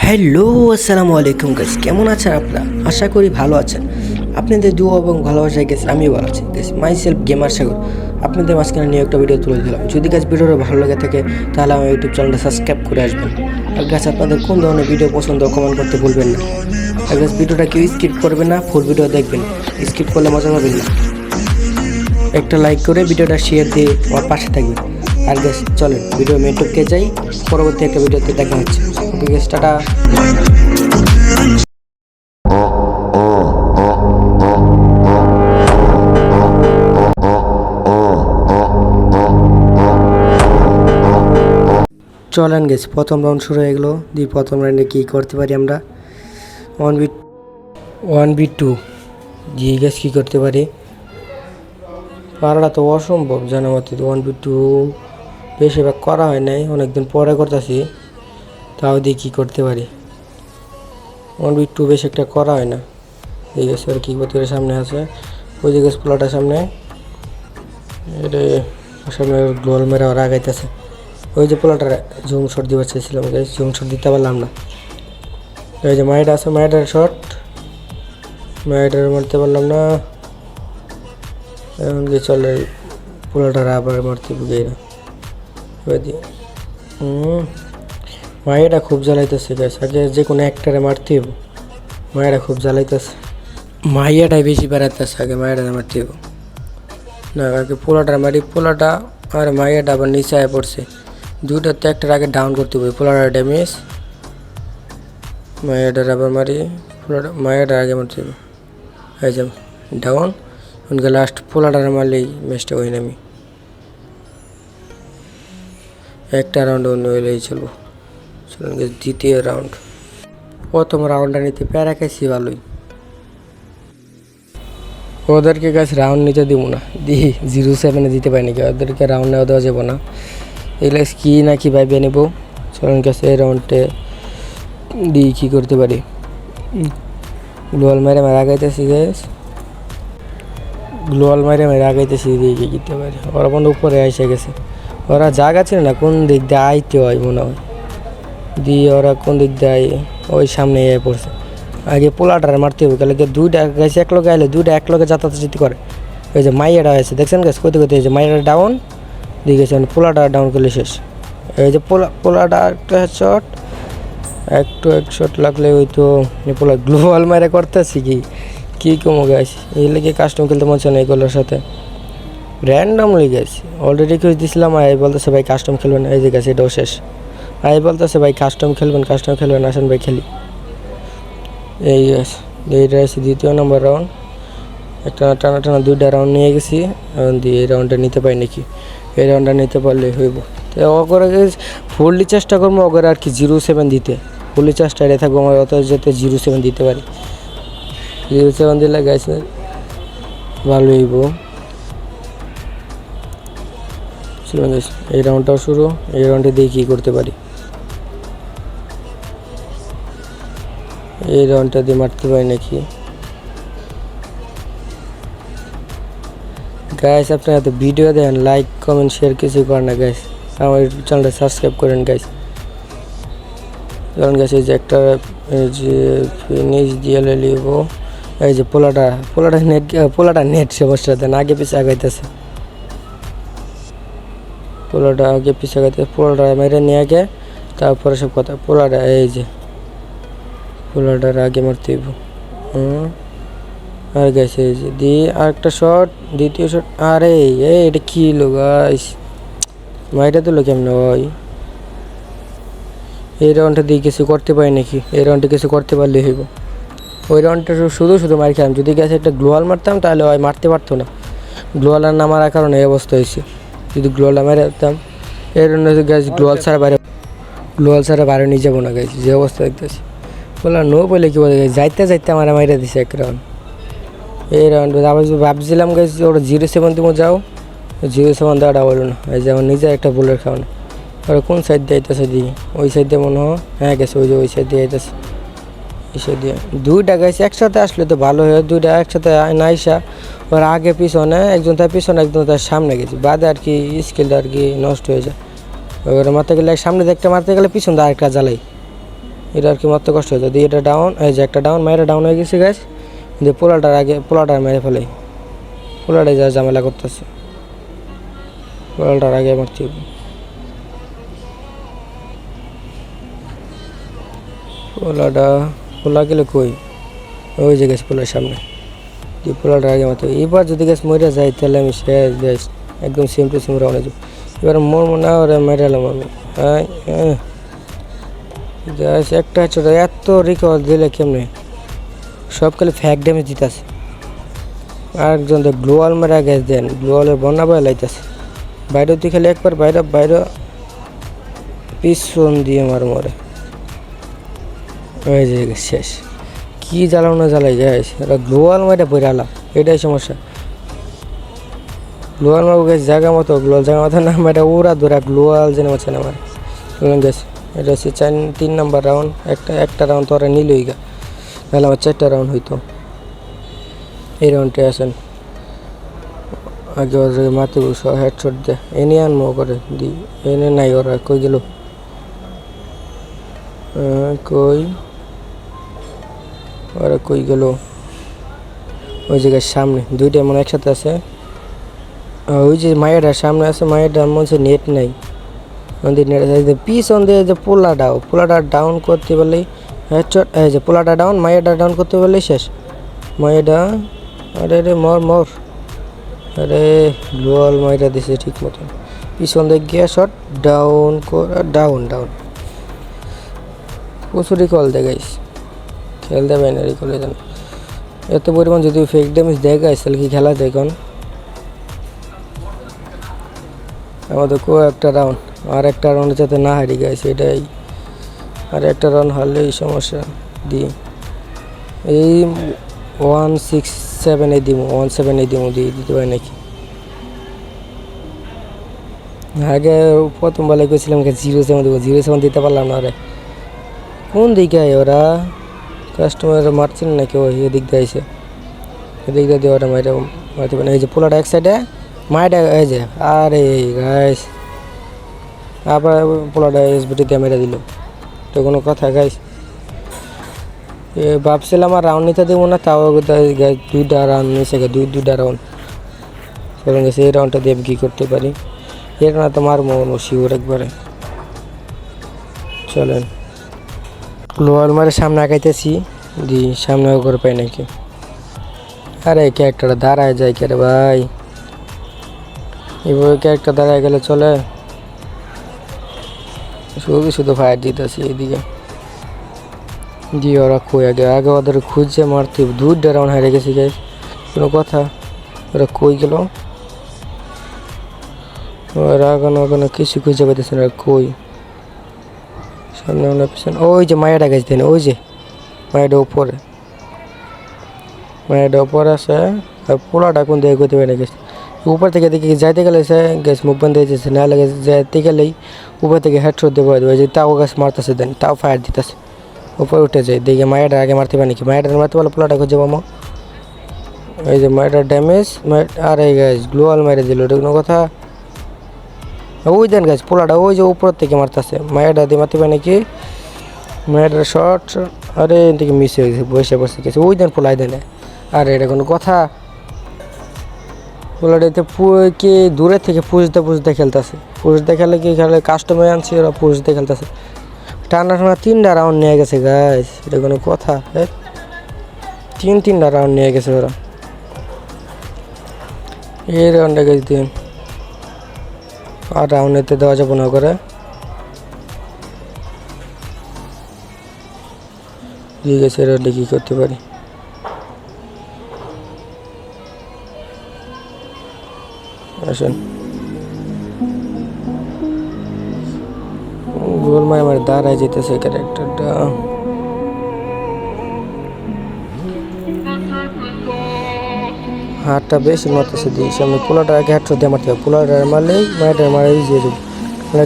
Hello, আসসালামু আলাইকুম guys, কেমন আছেন আপনারা? আশা করি ভালো আছেন। আপনাদের দোয়া এবং ভালোবাসায় গেছে আমিও ভালো আছি গাইস। মাই সেলফ গেমার সাগর আপনাদের মাঝখানে নিয়ে একটা ভিডিও তুলে দিলাম। যদি গাছ ভিডিওটা ভালো লাগে থাকে তাহলে আমার ইউটিউব চ্যানেলটা সাবস্ক্রাইব করে আসবেন। আর গাছ আপনাদের কোন ধরনের ভিডিও পছন্দ কমেন্ট করতে ভুলবেন না। আর গাছ ভিডিওটা কেউ স্কিপ করবেন না, ফুল ভিডিও দেখবেন। স্কিপ করলে মজা পাবেন না। একটা লাইক করে ভিডিওটা শেয়ার দিয়ে আমার পাশে থাকবেন। আর গাছ চলেন ভিডিও মেন টপকে যাই, পরবর্তী একটা ভিডিওতে দেখা হচ্ছে। ওকে গাছ, টাটা। চলেন গেছি, প্রথম রাউন্ড শুরু হয়ে গেলো। দিয়ে প্রথম রাউন্ডে কী করতে পারি আমরা? 1v2 দিয়ে গেছ কী করতে পারি? পারাটা তো অসম্ভব জানা মতো। 1v2 বেশিরভাগ করা হয় নাই, অনেকদিন পরে করতেছি। তাও দিয়ে কী করতে পারি? 1v2 বেশি একটা করা হয় না। ঠিক আছে, আর কী করতে পারি? সামনে আছে ওই যে গেছ পোলাটার সামনে, এটা সামনে গোল মেরে ওরা আগাইতেছে। ওই যে পোলাটার জুম শট দিবার চাইছিলাম, জুম শট দিতে পারলাম না। ওই যে মাইড আছে, মাইডার শট, মাইডার মারতে পারলাম না। এখন কি চলে পোলাটার আবার মারতে বুঝে না। মাইয়াটা খুব জ্বালাইতেছে গাছ। আগে যে কোনো একটারে মারতে হইব, মায়েরা খুব জ্বালাইতেছে। মাইয়াটাই বেশি বেড়াইতেছে, আগে মায়েরা মারতে হইব না। আগে পোলাটার মারি, পোলাটা আর মাইয়াটা আবার নিচে আয় পড়ছে। দুইটাতে একটার আগে ডাউন করতে হবে। পোলাটার ড্যামেজ, মাইয়াটার আবার মারি, পোলাটা মাইয়াটার আগে মারতে হবে। হয়ে যাব ডাউন। ওনকে লাস্ট পোলাটার মারলেই ম্যাচটা হই না। আমি একটা রাউন্ড অন্য হইলেই চলবো। চলুন দ্বিতীয় রাউন্ড। প্রথম রাউন্ডটা নিতে প্যারা খাইছি ভালোই। ওদেরকে গাছ রাউন্ড নিতে দিব না, দিই 0-7 দিতে পারি নাকি? ওদেরকে রাউন্ড নেওয়া দেওয়া যাবো না। এগুলো কী না কি ভাইবে নেবো। চলুন গাছ এই রাউন্ডে দিই কী করতে পারি? গ্লোয়াল মেরে মেরে আগাইতেছি গ্যাস, গ্লোয়াল মেরে মেরে আগাইতেছি। দিয়ে কী করতে পারি? ওরা কোনো উপরে এসে গেছে। ওরা জায়গা ছিল না, কোন দিক দিয়ে আইতে হয় মনে হয়। দিয়ে ওরা কোন দিক দিয়ে আই, ওই সামনে এ পড়ছে। আগে পোলাটার মারতে হবে, তাহলে দুইটা গেছে এক লোকে আইলে দুইটা এক লোকে যাতায়াত করে। ওই যে মাইয়াটা আছে দেখছেন গেছে, কোথায় কোথায় যে মাইয়াটা ডাউন দিয়ে গেছে, পোলাটা ডাউন করলে শেষ। এই যে পোলাটা একটা শট, এক শট লাগলে ওই তো পোলা গ্লোবাল মাইরা করতেছি কি কমো গেছে। এই লেগে কাস্টম খেলতে মন চায় না এগুলোর সাথে। র্যান্ডমলি গেছে, অলরেডি রিকোয়েস্ট দিয়েছিলাম। আই বলতেছে ভাই কাস্টম খেলবেন, এই যে গেছে এটাও শেষ। আই বলতেছে ভাই কাস্টম খেলবেন আসেন ভাই খেলি। এই গেছে, এইটা আছে দ্বিতীয় নম্বর রাউন্ড। একটা টানা দুইটা রাউন্ড নিয়ে গেছি। এখন দিয়ে এই রাউন্ডটা নিতে পারি নাকি? এই রাউন্ডটা নিতে পারলে হইব। তো অগরে ফুললি চেষ্টা করবো, অগরে আর কি 0-7 দিতে। ফুললি চেষ্টা এটা থাকবো আমার, অত যাতে 0-7 দিতে পারি। 0-7 দিলে গেছে ভালো হইব। এই রাউন্ডটাও শুরু। এই রাউন্ডে দিয়ে কী করতে পারি? এই রাউন্ডটা দিয়ে মারতে পারি নাকি? গাইস আপনারা তো ভিডিও দেন, লাইক কমেন্ট শেয়ার কিছু করেন না গাইস। আমার ইউটিউব চ্যানেলটা সাবস্ক্রাইব করেন গাইস। কারণ গাইস এই যে একটা এই যে ফিনিশ দিয়ে লিব। এই যে পোলাটা নেট সমস্যা দেন, আগে পিছিয়ে আগাইতেছে। পোলাটা আগে পিছিয়ে আগাইতেছে, পোলাটা মেরে নিয়ে আগে তারপরে সব কথা। পোলাটা এই যে পোলাটার আগে মারতে হইব। আর গেছে এই যে দিয়ে আরেকটা শট, দ্বিতীয় শট। আরে এটা কী হলো গাইস? মাইটা তো কেমন হয়? এই রাউন্ডটা দিয়ে কিছু করতে পারি নাকি? এই রাউন্ডে কিছু করতে পারলে হইব। ওই রাউন্ডটা শুধু মার খেলাম। যদি গেছে একটা গ্লোয়াল মারতাম তাহলে হয় মারতে পারতো না। গ্লোয়ালার না মারার কারণে এই অবস্থা হয়েছে। যদি গ্লোয়ালটা মেরে দিতাম, এই রাউন্ডে গাছ গ্লোয়াল ছাড়া বাইরে নিয়ে যাবো না গাইছি। যে অবস্থা দেখতেছি বললাম নো বলে কি বলে, যাইতে আমার মাইরা দিছে এক রাউন্ড। এই রাউন্ডে আবার ভাবছিলাম গেছি ওরা 0-7 তুমি যাও, 0-7 দেওয়াটা বলো না। এই যে আমার নিজের একটা বুলেট খাওয়ানো। ওরা কোন সাইড দিয়ে আইতেছে? দিয়ে ওই সাইড দিয়ে মনে হয়। হ্যাঁ গেছে, ওই যে ওই সাইড দিয়ে আইতেছে। এই সাইড দিয়ে দুইটা গেছে একসাথে আসলে তো ভালো হয়। দুইটা একসাথে না আইসা ওরা আগে পিছনে, একজন তার পিছনে একজন তার সামনে গেছে, বাদে আর কি স্কিলটা আর কি নষ্ট হয়ে যায়। ওরা মারতে গেলে সামনে দেখতে মারতে গেলে পিছন দিয়ে আরেকটা জ্বালাই। এটা আর কি মারতে কষ্ট হয়। যদি এটা ডাউন, এই যে একটা ডাউন, মায়েরা ডাউন হয়ে গেছে গাছ, কিন্তু পোলাটার মেরে ফেলে, পোলাটাই যা ঝামেলা করতেছে, পোলাটার আগে মারতে হবে। পোলা গেলে কই, ওই যে গেছে পোলার সামনে, পোলাটার আগে মারতে হবে। এবার যদি গাছ মরে যায় তাহলে আমি শেষ গাছ, একদম সেম টু সেম রওনা যাব। এবার মোর মনে হয় মেরে এলাম আমি। গাছ একটা ছোট এত রিকভার দিলে কেমনে, সব খালি ফ্যাক ড্যামেজ দিতেছে। আরেকজন তো গ্লোয়াল মেরা গ্যাস দেন, গ্লোয়ালের বন্যা বয়ে লাইতেছে। বাইরে তুই খালি একবার বাইরে পিছন দিয়ে মরে ওই যে শেষ। কি জ্বালানো জ্বালাই গ্যাস, ওরা গ্লোয়াল মেরে বইরে আলাম, এটাই সমস্যা। গ্লোয়াল মারবো গেছে জায়গা মতো, গ্লোয়াল জায়গা মতো না মেরে ওরা ধরা গ্লোয়াল যেন আছে না আমার গেছে। এটা হচ্ছে 3 নাম্বার রাউন্ড, একটা রাউন্ড তো ওরা নিলই গা, তাহলে আমার 4টা রাউন্ড হইতো। এই রাউন্ডে আসেন আগে ওর মাথে বসে হেডশট দে, এনে আনমো করে দি, এনে নাই ওরা কই গেল, কই গেল, ওই জায়গার সামনে দুইটা মনে একসাথে আছে। ওই যে মায়েরটার সামনে আছে, মায়েরটার মধ্যে নেট নাই, পিছন দিয়ে যে পোলাটা ডাউন করতে পারলেই হেডশট, এই যে পোলাটা ডাউন, মায়েরটা ডাউন করতে পারলেই শেষ। মায়েরটা আরে রে মর, আরে গ্লোয়াল মাইরা দিছে ঠিক মতো, পিছন দিয়ে গিয়ে শট ডাউন। প্রচুর রিকল দেখাইস, খেলতে পাই না রিকলে যেন এত পরিমাণ। যদি ফেক ড্যামেজ দেখাইস তাহলে কি খেলা দেখুন। আমাদের একটা রাউন্ড, আর একটা রাউন্ডের যাতে না হারিয়ে গেছে এটাই, আর একটা রাউন্ড হারলেই সমস্যা। দিয়ে এই 167 দিমু দিয়ে দিতে পারি নাকি। আগে প্রথম বেলায় গেছিলাম 0-7 দেবো, 0-7 দিতে পারলাম না। আরে কোন দিকে ওরা কাস্টমার মারছেন নাকি, ওই এদিক দিয়ে আইসে, এদিক দিয়ে ওরা মারতে পারে। এই যে পোলাটা এক সাইডে মায়েরা, এই যে আরে গাইস আবার পোলাটা এসবিটি দিয়ে মেরে দিল, তো কোনো কথা গাইস। ভাবছিলাম আর রাউন্ড নিতে দেবো না, তাও 2টা রাউন্ড নিয়েছে, 2টা রাউন্ড চলে গেছে। এই রাউন্ডটা দিয়ে কী করতে পারি, এর না তো মারবো শিওর একবারে। চলেন লোয়াল মারে সামনে আগাইতেছি, দি সামনে করে পাই নাকি। আরে ক্যারেক্টারটা দাঁড়ায় যায় কে রে ভাই, এভাবে ক্যারেক্টার দাঁড়ায় গেলে চলে। শুধু ফায়ার দিতেছি এইদিকে দিয়ে, ওরা কই আগে ওদের খুঁজছে মারতে, 2টা রাউন্ড হারিয়ে গেছি গাইস, কোনো কথা। ওরা কই গেল, ওরা ওখানে কিছু খুঁজে পাইতেছে না, কই সামনে পিছনে। ওই যে মায়াটা গেছে দেন, ওই যে মায়াটা উপরে আছে, আর পোলাটা কোন দিকে করতে পারে গেছে। উপর থেকে দেখি যাইতে গেলে সে গ্যাস মুখ বন্ধ হয়ে যাচ্ছে, না লাগে যাইতে গেলেই উপর থেকে হেডশট দেবো, যে তাও গাছ মারতেছে দেন, তাও ফায়ার দিতেছে, উপরে উঠে যায় দেখে মায়েরটা আগে মারতে পারে নাকি। মায়েরটা মারতে পারলে পোলাটা খুঁজে পাবো। এই যে মায়েরটার ড্যামেজ, আর এই গাছ গ্লোয়াল মেরে দিল, এটা কোনো কথা। ওই দেন গাছ পোলাটা ওই যে উপর থেকে মারতেছে, মায়েরটা দিয়ে মারতে পারে নাকি। মায়েরটার শর্ট, আরে এদিকে মিস হয়ে গেছে, বসে গেছে। ওই দেন পোলাই দেন, আর এটা কোনো কথা। পোলাটাতে কে দূরের থেকে পুষতে খেলতেছে, খেলে কি খেলে কাস্টমার আনছে, ওরা পুষতে খেলতেছে। টানা 3টা রাউন্ড নিয়ে গেছে গাইস, এটা কোনো কথা। 3টা রাউন্ড নিয়ে গেছে ওরা। এই রাউন্ডে গেছে দিন, আর রাউন্ড এতে দেওয়া যাবো না করে। ঠিক আছে, রাউন্ডে কী করতে পারি। আসেন গোল মারে আমার দাঁড়ায় যেতেছে ক্যারেক্টারটা। হাতটা বেশি মারতেছে দিয়ে সামনে, পোলাটা আগে হাতটা দিয়ে মারতে হবে, পোলাটা মারলেই মায়েরটা মারা ইজিয়ে যাবে।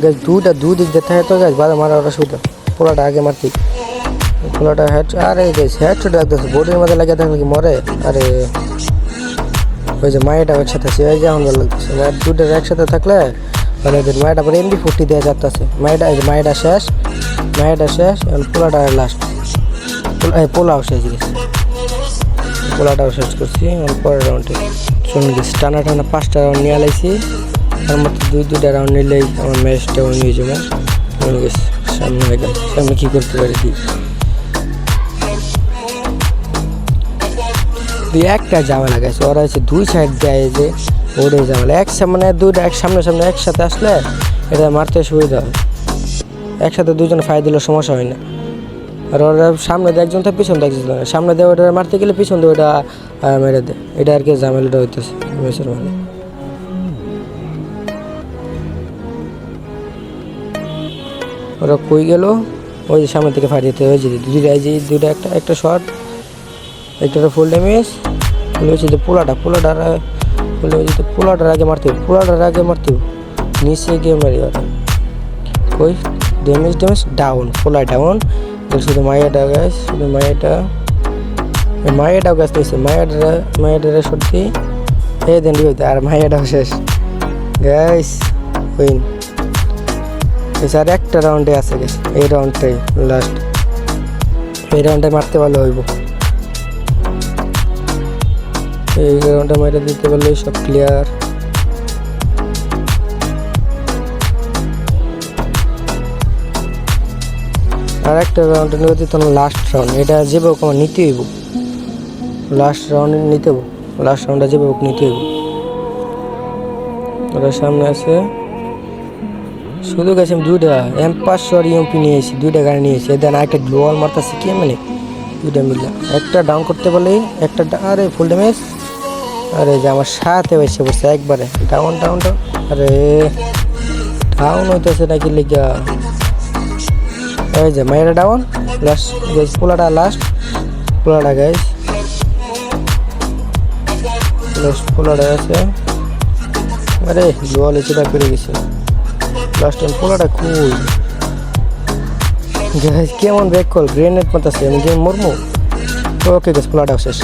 গাছ দুদিক দিয়ে থাকে তো গাছ বাধা মারা ওরা সুবিধা, পোলাটা আগে মারতেই। পোলাটা আরে গাছ হেডশট রাখতেছে, বডির মধ্যে লাগিয়ে থাকলে কি মরে। আরে ওই যে মায়েরটা একসাথে আছে, এই যে এখন ভালো লাগতেছে, মায়ের 2টা একসাথে থাকলে এদের মায়েরা পরে MB40 দেওয়া যাচ্ছে মায়েরা শেষ এখন পোলাটা লাস্ট পোলাও শেষ গেছে পোলাটাও শেষ করছি এখন পরের রাউন্ডে চলে গেছি টানা 5টা রাউন্ড নিয়ে আলাইছি তার মধ্যে 2-2টা রাউন্ড নিলেই আমার ম্যাচটা নিয়ে যাবো চলে গেছি সামনে কী করতে পারি দুই একটা ঝামেলা গেছে ওরা হচ্ছে 2 সাইড দেয় যে ওটাই ঝামেলা মানে দুইটা সামনে একসাথে আসলে এটা মারতে সুবিধা হয় একসাথে দুজনে ফায়দা দিলে সমস্যা হয় না আর ওরা সামনে দিয়ে একজন থাকে পিছন দিয়ে একজন থাকে সামনে দিয়ে ওটা মারতে গেলে পিছন দিয়ে ওটা মেরে দেয় এটা আর কি ঝামেলাটা হইতেছে ম্যাচের মানে ওরা কই গেল ওই যে সামনে থেকে ফাটিয়ে হয়ে যেত দুইটা একটা শট একটা ফুল ড্যামেজ হচ্ছে যে পোলাটার আগে মারতে নিচে গিয়ে মারি ওরা ওই ড্যামেজ ডাউন পোলা ডাউন শুধু মায়াটা গাছ মায়াটাও গাছ দিয়েছে মায়াটা সত্যি এই দেন হইতে আর মায়াটাও শেষ গাইস উইন আর একটা রাউন্ডে আছে গেছে এই রাউন্ডটাই লাস্ট এই রাউন্ডে মারতে পারলে হইব এই রাউন্ডটা মাইরা দিতে পারলে সব ক্লিয়ার আর একটা রাউন্ডে নিয়ে দিত লাস্ট রাউন্ড এটা যেভাবে আমার নিতে হইব লাস্ট রাউন্ডে নিতে হইব লাস্ট রাউন্ডটা যেভাবে নিতে হইব ওরা সামনে আছে শুধু গেছে আমি 2টা M500 আর EMP নিয়েছি 2টা গাড়ি নিয়েছি দেন একটা গ্লোয়াল মারতেছি কি মানে 2টা মিলে একটা ডাউন করতে পারলে একটা আরে ফুল ড্যামেজ আরে যে আমার সাথে এসে পড়ছে একবারে ডাউন আরে ডাউন হইতেছে নাকি লিগা এই যে মায়েরা ডাউন লাস্ট গাইস পোলাটা গাইস লাস্ট পোলাটা আছে আরে গ্লোয়াল এসেটা পেরে গেছে লাস্ট টাইম পোলাটা কুল গাইস কেমন ব্যাক কল গ্রেনেড মারতেছে আমি গেম মরমু ওকে গাইস পোলাটা শেষ